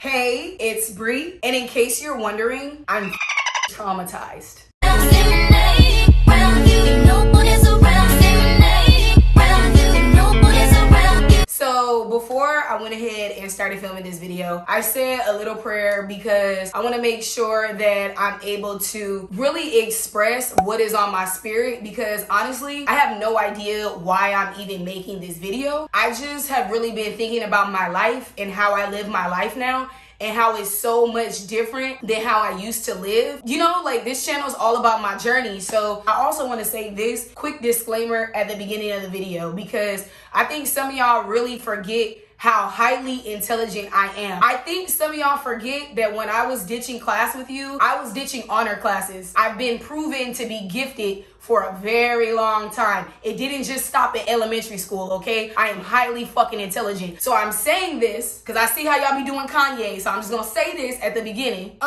Hey, it's Bri, and in case you're wondering, I'm traumatized. So before I went ahead and started filming this video, I said a little prayer because I want to make sure that I'm able to really express what is on my spirit, because honestly, I have no idea why I'm even making this video. I just have really been thinking about my life and how I live my life now, and how it's so much different than how I used to live. You know, like, this channel is all about my journey. So I also want to say this quick disclaimer at the beginning of the video, because I think some of y'all really forget how highly intelligent I am. I think some of y'all forget that when I was ditching class with you, I was ditching honor classes. I've been proven to be gifted for a very long time. It didn't just stop at elementary school, okay? I am highly fucking intelligent. So I'm saying this because I see how y'all be doing Kanye, so I'm just gonna say this at the beginning.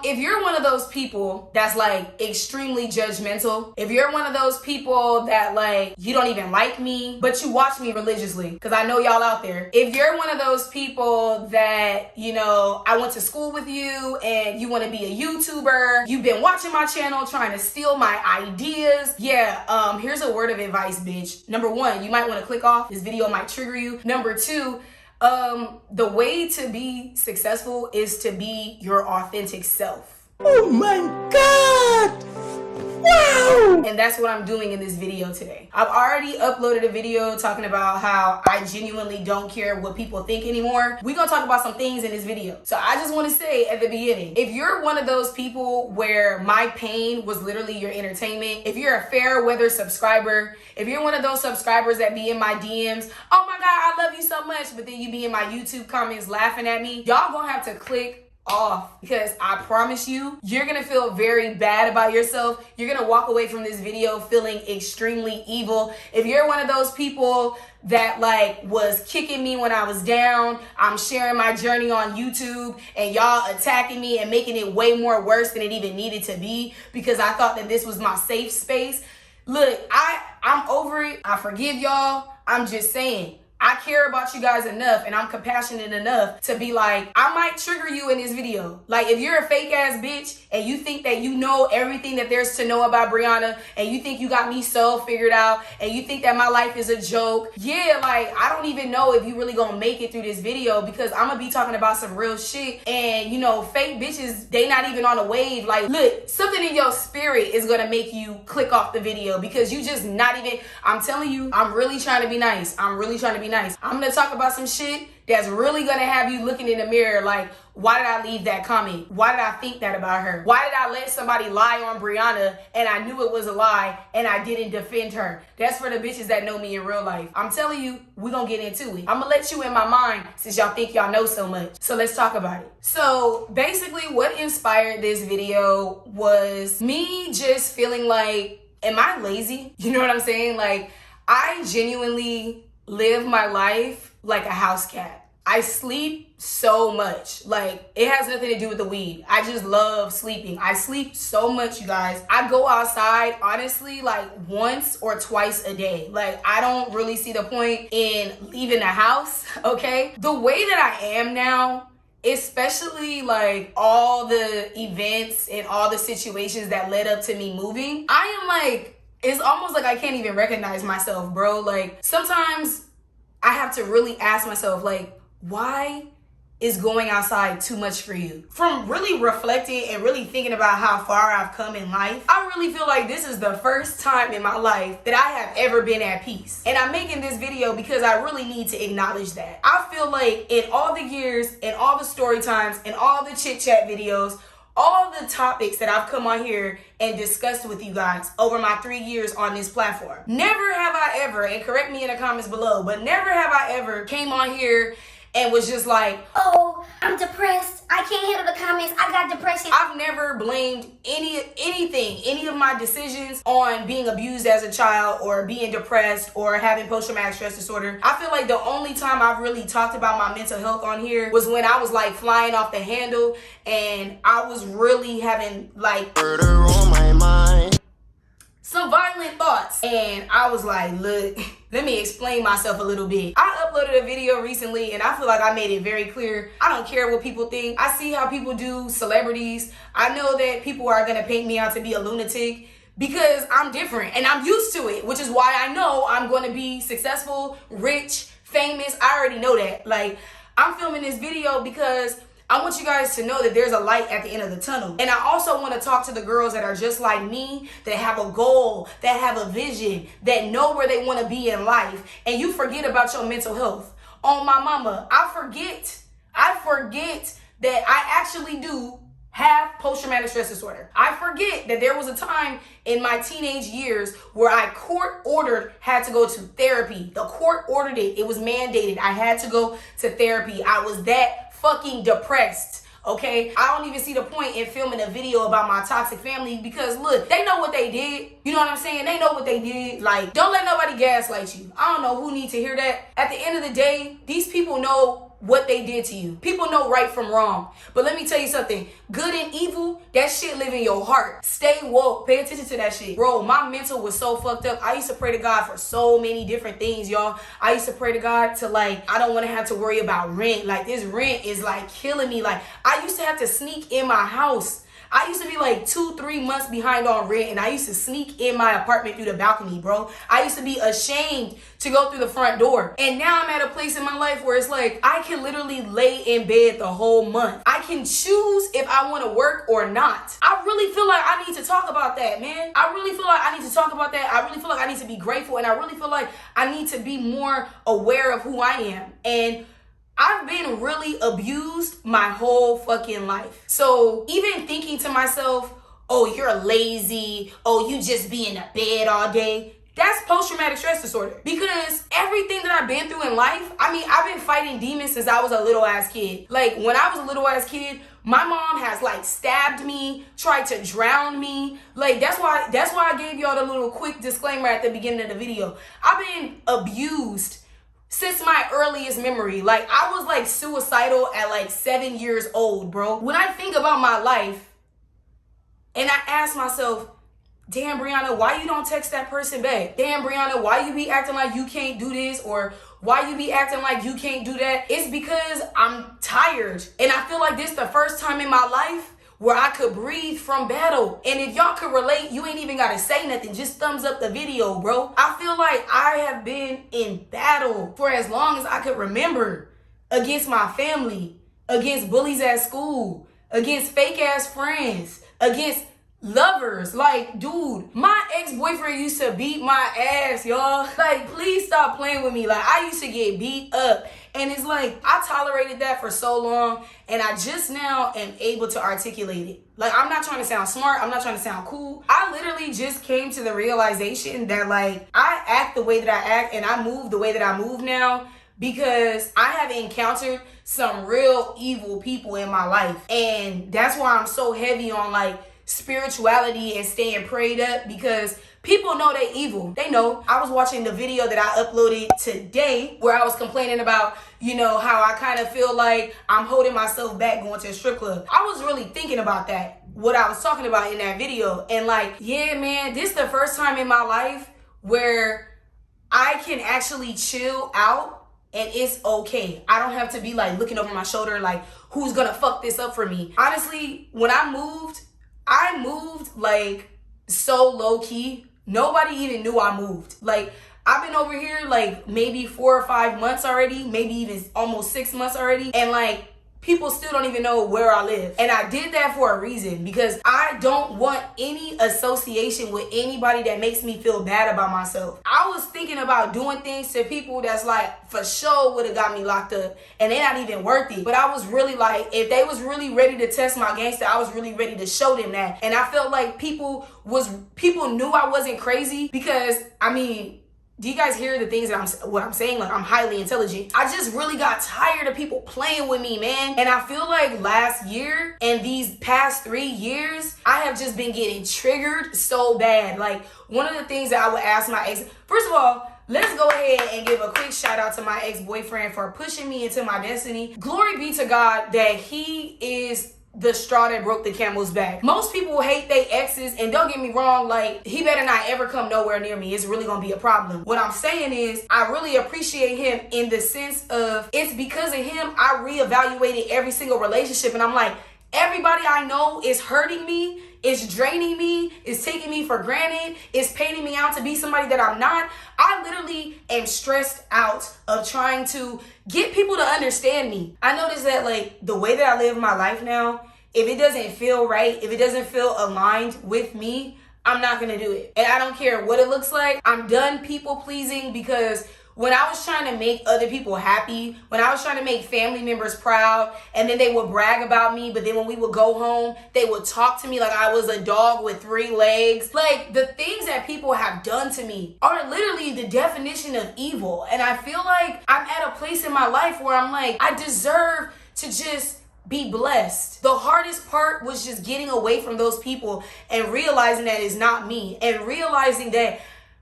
If you're one of those people that's like extremely judgmental, if you're one of those people that like, you don't even like me, but you watch me religiously, because I know y'all out there. If you're one of those people that, you know, I went to school with you and you want to be a YouTuber, you've been watching my channel trying to steal my ideas, yeah, here's a word of advice, bitch. Number one, you might want to click off. This video might trigger you. Number two, the way to be successful is to be your authentic self. Oh my God! Wow! And that's what I'm doing in this video today. I've already uploaded a video talking about how I genuinely don't care what people think anymore. We're gonna talk about some things in this video. So I just want to say at the beginning, if you're one of those people where my pain was literally your entertainment, if you're a fair weather subscriber, if you're one of those subscribers that be in my DMs, oh my God, I love you so much, but then you be in my YouTube comments laughing at me, y'all gonna have to click off, because I promise you, you're gonna feel very bad about yourself. You're gonna walk away from this video feeling extremely evil. If you're one of those people that like was kicking me when I was down, I'm sharing my journey on YouTube and y'all attacking me and making it way more worse than it even needed to be, because I thought that this was my safe space. Look, I'm over it. I forgive y'all. I'm just saying, I care about you guys enough, and I'm compassionate enough to be like, I might trigger you in this video. Like, if you're a fake ass bitch and you think that you know everything that there's to know about Brianna, and you think you got me so figured out, and you think that my life is a joke, yeah, like, I don't even know if you really gonna make it through this video, because I'm gonna be talking about some real shit. And you know, fake bitches, they not even on a wave. Like, look, something in your spirit is gonna make you click off the video, because you just not even, I'm telling you, I'm really trying to be nice. I'm really trying to be nice. I'm gonna talk about some shit that's really gonna have you looking in the mirror like, why did I leave that comment? Why did I think that about her? Why did I let somebody lie on Brianna and I knew it was a lie and I didn't defend her? That's for the bitches that know me in real life. I'm telling you, we gonna get into it. I'm gonna let you in my mind since y'all think y'all know so much. So let's talk about it. So basically what inspired this video was me just feeling like, am I lazy? You know what I'm saying? Like, I genuinely live my life like a house cat. I sleep so much. Like, it has nothing to do with the weed. I just love sleeping. I sleep so much, you guys. I go outside, honestly, like once or twice a day. Like, I don't really see the point in leaving the house, okay? The way that I am now, especially like all the events and all the situations that led up to me moving, I am like, it's almost like I can't even recognize myself, bro. Like, sometimes I have to really ask myself, like, why is going outside too much for you? From really reflecting and really thinking about how far I've come in life, I really feel like this is the first time in my life that I have ever been at peace. And I'm making this video because I really need to acknowledge that. I feel like in all the years, and all the story times, and all the chit chat videos, all the topics that I've come on here and discussed with you guys over my 3 years on this platform, never have I ever, and correct me in the comments below, but never have I ever came on here and was just like, oh, I'm depressed, I can't handle the comments, I got depression. I've never blamed anything, any of my decisions on being abused as a child, or being depressed, or having post-traumatic stress disorder. I feel like the only time I've really talked about my mental health on here was when I was like flying off the handle, and I was really having like murder on my mind. some violent thoughts. And I was like, look, let me explain myself a little bit. I uploaded a video recently and I feel like I made it very clear. I don't care what people think. I see how people do celebrities. I know that people are gonna paint me out to be a lunatic because I'm different and I'm used to it, which is why I know I'm gonna be successful, rich, famous. I already know that. Like, I'm filming this video because I want you guys to know that there's a light at the end of the tunnel. And I also want to talk to the girls that are just like me, that have a goal, that have a vision, that know where they want to be in life. And you forget about your mental health. On my mama, I forget that I actually do have post-traumatic stress disorder. I forget that there was a time in my teenage years where I court-ordered had to go to therapy. The court ordered it. It was mandated. I had to go to therapy. I was that fucking depressed, okay? I don't even see the point in filming a video about my toxic family because look, they know what they did. You know what I'm saying? They know what they did. Like, don't let nobody gaslight you. I don't know who needs to hear that. At the end of the day, these people know what they did to you. People know right from wrong. But let me tell you something. Good and evil, that shit live in your heart. Stay woke. Pay attention to that shit. Bro, my mental was so fucked up. I used to pray to God for so many different things, y'all. I used to pray to God to like, I don't want to have to worry about rent. Like, this rent is like killing me. Like, I used to have to sneak in my house. I used to be like 2-3 months behind on rent and I used to sneak in my apartment through the balcony, bro. I used to be ashamed to go through the front door. And now I'm at a place in my life where it's like, I can literally lay in bed the whole month. I can choose if I want to work or not. I really feel like I need to talk about that, man. I really feel like I need to talk about that. I really feel like I need to be grateful and I really feel like I need to be more aware of who I am. And I've been really abused my whole fucking life. So even thinking to myself, oh, you're lazy. Oh, you just be in the bed all day. That's post-traumatic stress disorder. Because everything that I've been through in life, I mean, I've been fighting demons since I was a little ass kid. Like, when I was a little ass kid, my mom has like stabbed me, tried to drown me. Like, that's why I gave y'all the little quick disclaimer at the beginning of the video. I've been abused since my earliest memory. Like, I was like suicidal at like 7 years old, bro. When I think about my life and I ask myself, damn, Brianna, why you don't text that person back? Damn, Brianna, why you be acting like you can't do this? Or why you be acting like you can't do that? It's because I'm tired. And I feel like this is the first time in my life where I could breathe from battle. And if y'all could relate, you ain't even gotta say nothing. Just thumbs up the video, bro. I feel like I have been in battle for as long as I could remember. Against my family, against bullies at school, against fake ass friends, against lovers. Like, dude, my ex-boyfriend used to beat my ass, y'all. Like, please stop playing with me. Like, I used to get beat up. And it's like, I tolerated that for so long, and I just now am able to articulate it. Like, I'm not trying to sound smart. I'm not trying to sound cool. I literally just came to the realization that, like, I act the way that I act, and I move the way that I move now because I have encountered some real evil people in my life. And that's why I'm so heavy on, like, spirituality and staying prayed up, because people know they evil. They know. I was watching the video that I uploaded today where I was complaining about, you know, how I kind of feel like I'm holding myself back going to a strip club. I was really thinking about that, what I was talking about in that video. And like, yeah, man, this is the first time in my life where I can actually chill out and it's okay. I don't have to be like looking over my shoulder like, who's gonna fuck this up for me? Honestly, when I moved like so low key. Nobody even knew I moved. Like, I've been over here like maybe 4 or 5 months already, maybe even almost 6 months already. And like, people still don't even know where I live. And I did that for a reason, because I don't want any association with anybody that makes me feel bad about myself. I was thinking about doing things to people that's like for sure would have got me locked up, and they're not even worth it. But I was really like, if they was really ready to test my gangster, I was really ready to show them that. And I felt like people knew I wasn't crazy, because I mean, do you guys hear the things that I'm saying? Like, I'm highly intelligent. I just really got tired of people playing with me, man. And I feel like last year and these past 3 years, I have just been getting triggered so bad. Like, one of the things that I would ask my ex, first of all, let's go ahead and give a quick shout out to my ex-boyfriend for pushing me into my destiny. Glory be to God that he is the straw that broke the camel's back. Most people hate their exes, and don't get me wrong, like, he better not ever come nowhere near me. It's really gonna be a problem. What I'm saying is, I really appreciate him in the sense of, it's because of him I reevaluated every single relationship, and I'm like, everybody I know is hurting me, is draining me, is taking me for granted, is painting me out to be somebody that I'm not. I literally am stressed out of trying to get people to understand me. I noticed that, like, the way that I live my life now, if it doesn't feel right, if it doesn't feel aligned with me, I'm not gonna do it. And I don't care what it looks like. I'm done people pleasing, because when I was trying to make other people happy, when I was trying to make family members proud, and then they would brag about me, but then when we would go home, they would talk to me like I was a dog with 3 legs. Like, the things that people have done to me are literally the definition of evil. And I feel like I'm at a place in my life where I'm like, I deserve to just be blessed. The hardest part was just getting away from those people and realizing that it's not me, and realizing that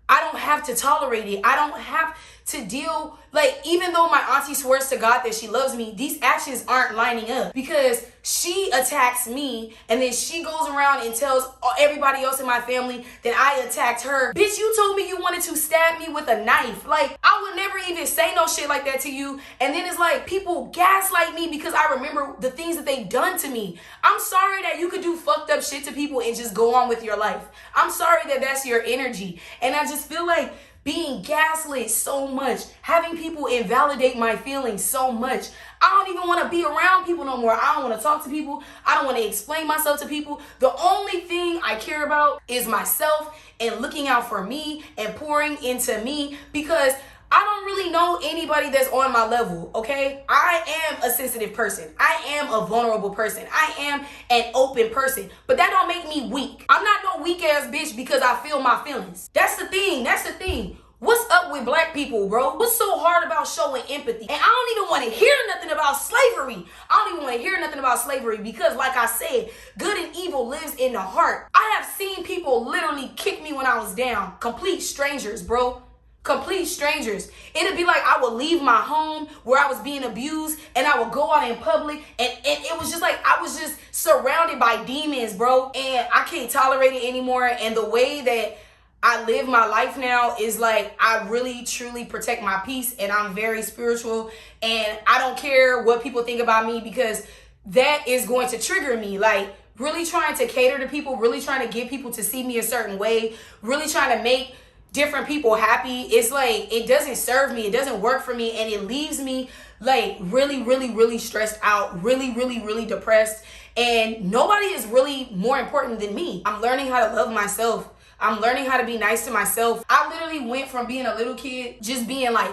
I don't have to tolerate it. I don't have to deal, like, even though my auntie swears to God that she loves me, these actions aren't lining up, because she attacks me and then she goes around and tells everybody else in my family that I attacked her. Bitch, you told me you wanted to stab me with a knife. Like, I would never even say no shit like that to you. And then it's like people gaslight me because I remember the things that they've done to me. I'm sorry that you could do fucked up shit to people and just go on with your life. I'm sorry that that's your energy. And I just feel like being gaslit so much, having people invalidate my feelings so much. I don't even want to be around people no more. I don't want to talk to people. I don't want to explain myself to people. The only thing I care about is myself and looking out for me and pouring into me, because I don't really know anybody that's on my level, okay? I am a sensitive person. I am a vulnerable person. I am an open person. But that don't make me weak. I'm not no weak ass bitch because I feel my feelings. That's the thing. That's the thing. What's up with black people, bro? What's so hard about showing empathy? And I don't even want to hear nothing about slavery. I don't even want to hear nothing about slavery, because, like I said, good and evil lives in the heart. I have seen people literally kick me when I was down. Complete strangers, bro. Complete strangers. It'd be like I would leave my home where I was being abused, and I would go out in public, and it was just like I was just surrounded by demons, bro. And I can't tolerate it anymore. And the way that I live my life now is like, I really truly protect my peace, and I'm very spiritual, and I don't care what people think about me, because that is going to trigger me. Like, really trying to cater to people, really trying to get people to see me a certain way, really trying to make different people happy. It's like, it doesn't serve me. It doesn't work for me. And it leaves me like really, really, really stressed out, really, really, really depressed. And nobody is really more important than me. I'm learning how to love myself. I'm learning how to be nice to myself. I literally went from being a little kid, just being like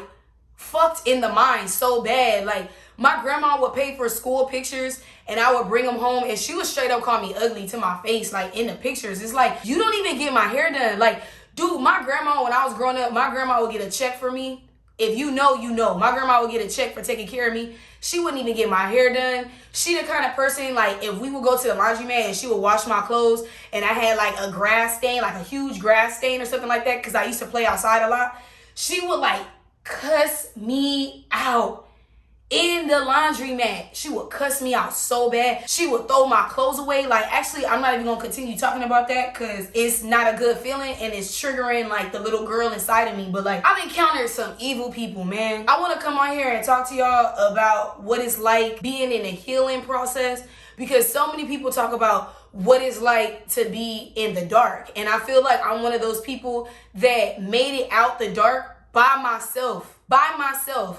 fucked in the mind so bad. Like, my grandma would pay for school pictures, and I would bring them home, and she would straight up call me ugly to my face, like, in the pictures. It's like, you don't even get my hair done. Like, dude, my grandma, when I was growing up, my grandma would get a check for me. If you know, you know. My grandma would get a check for taking care of me. She wouldn't even get my hair done. She the kind of person, like, if we would go to the laundromat and she would wash my clothes, and I had like a grass stain, like a huge grass stain or something like that, because I used to play outside a lot, she would like cuss me out in the laundromat. She would cuss me out so bad. She would throw my clothes away. Like, actually, I'm not even gonna continue talking about that, because it's not a good feeling, and it's triggering like the little girl inside of me. But like, I've encountered some evil people, man. I want to come on here and talk to y'all about what it's like being in a healing process, because so many people talk about what it's like to be in the dark, and I feel like I'm one of those people that made it out the dark by myself.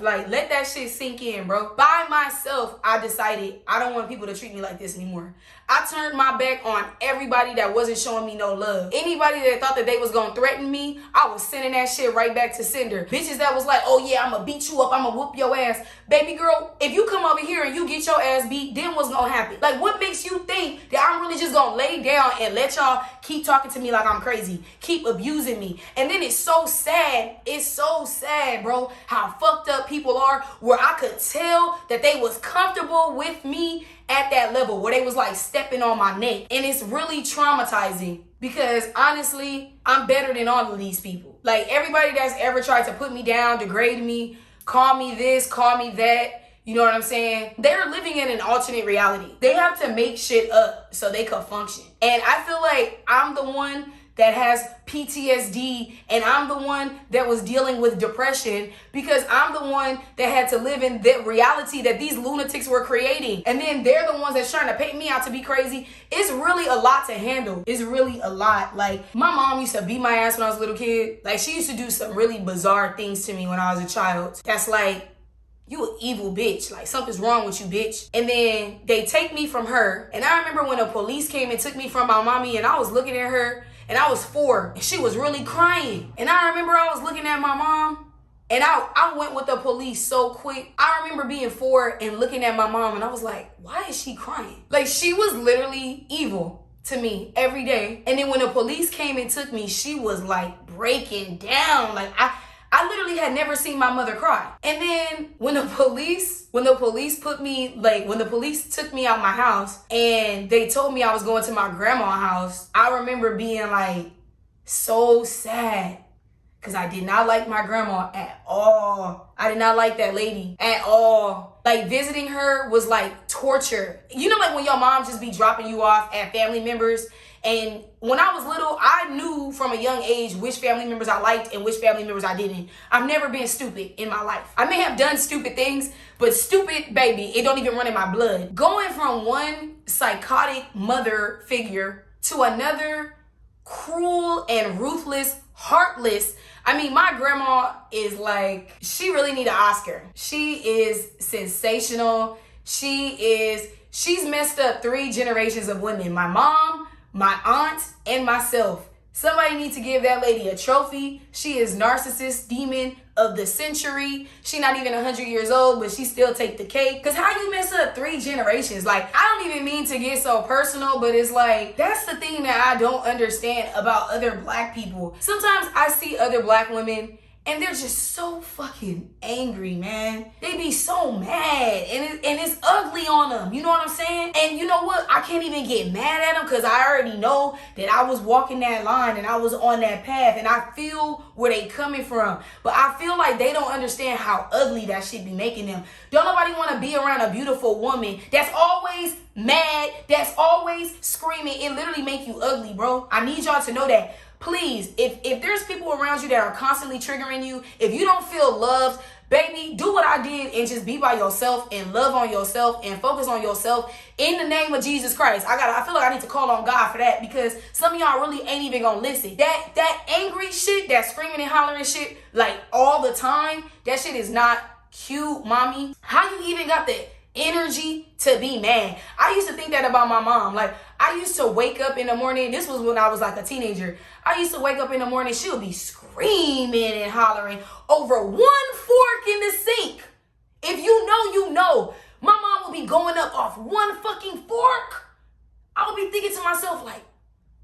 Like, let that shit sink in, bro. By myself, I decided I don't want people to treat me like this anymore. I turned my back on everybody that wasn't showing me no love. Anybody that thought that they was gonna threaten me, I was sending that shit right back to sender. Bitches that was like, oh yeah, I'm gonna beat you up, I'm gonna whoop your ass. Baby girl, if you come over here and you get your ass beat, then what's gonna happen? Like, what makes you think that I'm really just gonna lay down and let y'all keep talking to me like I'm crazy, keep abusing me? And then it's so sad, bro, how fucked up people are, where I could tell that they was comfortable with me at that level, where they was like stepping on my neck. And it's really traumatizing, because honestly, I'm better than all of these people. Like, everybody that's ever tried to put me down, degrade me, call me this, call me that, You know what I'm saying? They're living in an alternate reality. They have to make shit up so they can function. And I feel like I'm the one that has PTSD, and I'm the one that was dealing with depression because I'm the one that had to live in the reality that these lunatics were creating. And then they're the ones that's trying to paint me out to be crazy. It's really a lot to handle. It's really a lot. Like, my mom used to beat my ass when I was a little kid. Like, she used to do some really bizarre things to me when I was a child. That's like, you an evil bitch. Like, something's wrong with you, bitch. And then they take me from her. And I remember when the police came and took me from my mommy, and I was looking at her, and I was 4, and she was really crying. And I remember I was looking at my mom, and I went with the police so quick. I remember being 4 and looking at my mom, and I was like, why is she crying? Like, she was literally evil to me every day. And then when the police came and took me, she was like breaking down. Like, I literally had never seen my mother cry. And then when the police took me out my house and they told me I was going to my grandma's house, I remember being like so sad because I did not like my grandma at all. I did not like that lady at all. Like, visiting her was like torture. You know, like when your mom just be dropping you off at family members. And when I was little, I knew from a young age which family members I liked and which family members I didn't. I've never been stupid in my life. I may have done stupid things, but stupid, baby, it don't even run in my blood. Going from one psychotic mother figure to another cruel and ruthless, heartless. I mean, my grandma is like, she really need an Oscar. She is sensational. She's messed up 3 generations of women. My mom, my aunt, and myself. Somebody needs to give that lady a trophy. She is narcissist demon of the century. She not even 100 years old, but she still take the cake. Cause how you mess up 3 generations? Like, I don't even mean to get so personal, but it's like, that's the thing that I don't understand about other black people. Sometimes I see other black women and they're just so fucking angry, man. They be so mad, and it's ugly on them. You know what I'm saying? And you know what? I can't even get mad at them because I already know that I was walking that line and I was on that path, and I feel where they coming from. But I feel like they don't understand how ugly that shit be making them. Don't nobody want to be around a beautiful woman that's always mad, that's always screaming. It literally make you ugly, bro. I need y'all to know that. Please, if there's people around you that are constantly triggering you, if you don't feel loved, baby, do what I did and just be by yourself and love on yourself and focus on yourself in the name of Jesus Christ. I feel like I need to call on God for that because some of y'all really ain't even gonna listen. That angry shit, that screaming and hollering shit, like all the time, that shit is not cute, mommy. How you even got the energy to be mad? I used to think that about my mom. Like, I used to wake up in the morning. This was when I was like a teenager. I used to wake up in the morning. She would be screaming and hollering over 1 fork in the sink. If you know, you know. My mom would be going up off 1 fucking fork. I would be thinking to myself like,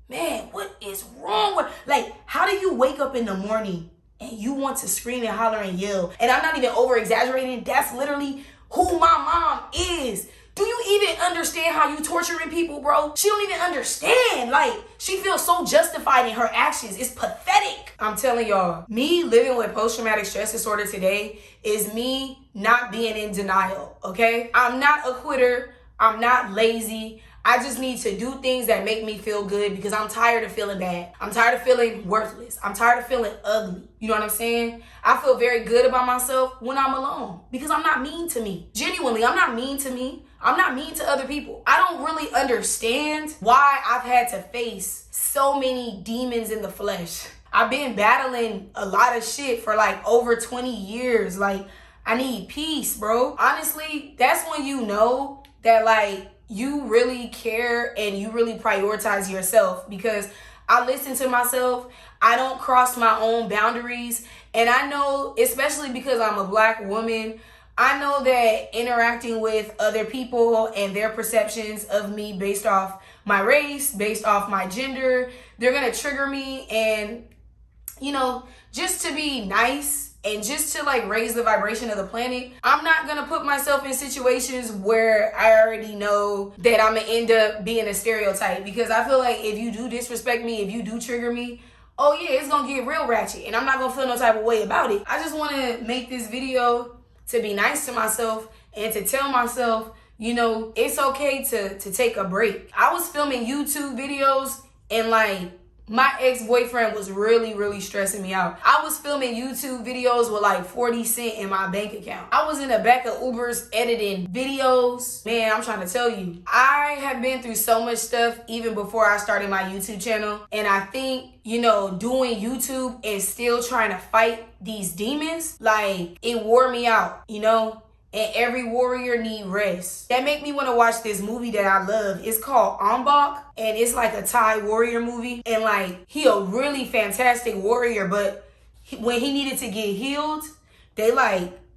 man, what is wrong with, like, how do you wake up in the morning and you want to scream and holler and yell? And I'm not even over exaggerating. That's literally who my mom is. Do you even understand how you torturing people, bro? She don't even understand. Like, she feels so justified in her actions. It's pathetic. I'm telling y'all, me living with post-traumatic stress disorder today is me not being in denial, okay? I'm not a quitter. I'm not lazy. I just need to do things that make me feel good because I'm tired of feeling bad. I'm tired of feeling worthless. I'm tired of feeling ugly. You know what I'm saying? I feel very good about myself when I'm alone because I'm not mean to me. Genuinely, I'm not mean to me. I'm not mean to other people. I don't really understand why I've had to face so many demons in the flesh. I've been battling a lot of shit for like over 20 years. Like, I need peace, bro. Honestly, that's when you know that like you really care and you really prioritize yourself, because I listen to myself. I don't cross my own boundaries. And I know, especially because I'm a black woman, I know that interacting with other people and their perceptions of me based off my race, based off my gender, they're going to trigger me. And, you know, just to be nice and just to like raise the vibration of the planet, I'm not going to put myself in situations where I already know that I'm going to end up being a stereotype, because I feel like if you do disrespect me, if you do trigger me, oh yeah, it's going to get real ratchet and I'm not going to feel no type of way about it. I just want to make this video to be nice to myself and to tell myself, you know, it's okay to take a break. I was filming YouTube videos and like my ex-boyfriend was really stressing me out. I was filming YouTube videos with like 40 cents in my bank account. I was in the back of Ubers editing videos. Man, I'm trying to tell you, I have been through so much stuff even before I started my YouTube channel. And I think, you know, doing YouTube and still trying to fight these demons, like it wore me out, you know? And every warrior need rest. That make me want to watch this movie that I love. It's called Ombak, and it's like a Thai warrior movie. And like, he a really fantastic warrior, but when he needed to get healed, they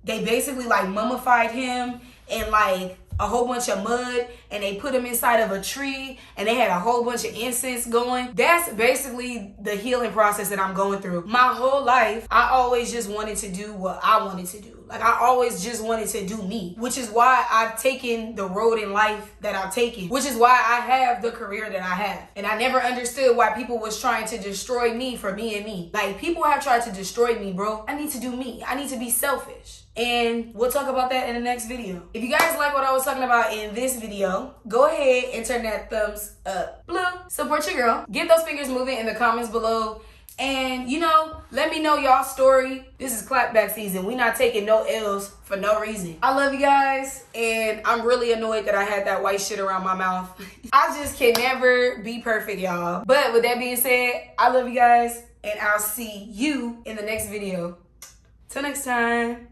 basically like mummified him in like a whole bunch of mud, and they put him inside of a tree, and they had a whole bunch of incense going. That's basically the healing process that I'm going through. My whole life, I always just wanted to do what I wanted to do. Like, I always just wanted to do me, which is why I've taken the road in life that I've taken, which is why I have the career that I have. And I never understood why people was trying to destroy me for being me. Like, people have tried to destroy me, bro. I need to do me. I need to be selfish. And we'll talk about that in the next video. If you guys like what I was talking about in this video, go ahead and turn that thumbs up. Blue, support your girl. Get those fingers moving in the comments below. And, you know, let me know y'all's story. This is clapback season. We not taking no L's for no reason. I love you guys, and I'm really annoyed that I had that white shit around my mouth. I just can never be perfect, y'all. But with that being said, I love you guys, and I'll see you in the next video. Till next time.